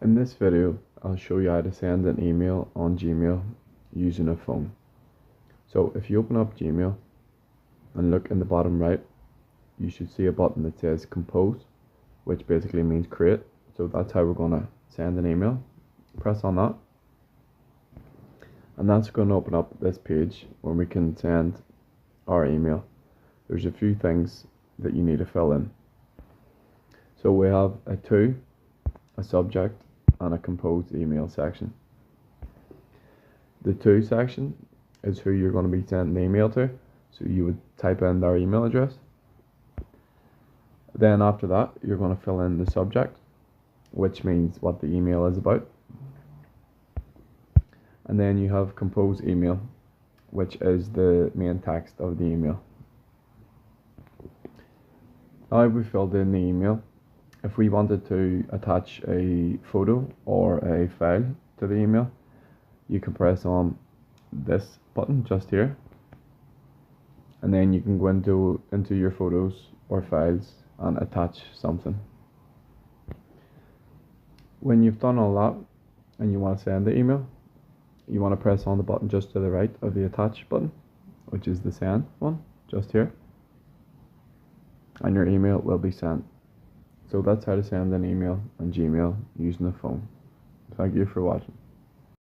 In this video, I'll show you how to send an email on Gmail using a phone. So if you open up Gmail and look in the bottom right, you should see a button that says compose, which basically means create. So that's how we're going to send an email. Press on that, and that's going to open up this page where we can send our email. There's a few things that you need to fill in. So we have a to, a subject, and a composed email section. The to section is who you're going to be sending the email to, so you would type in their email address. Then after that, you're going to fill in the subject, which means what the email is about. And then you have composed email, which is the main text of the email. Now we filled in the email. If we wanted to attach a photo or a file to the email, you can press on this button just here, and then you can go into your photos or files and attach something. When you've done all that and you want to send the email, you want to press on the button just to the right of the attach button, which is the send one just here, and your email will be sent. So that's how to send an email on Gmail using a phone. Thank you for watching.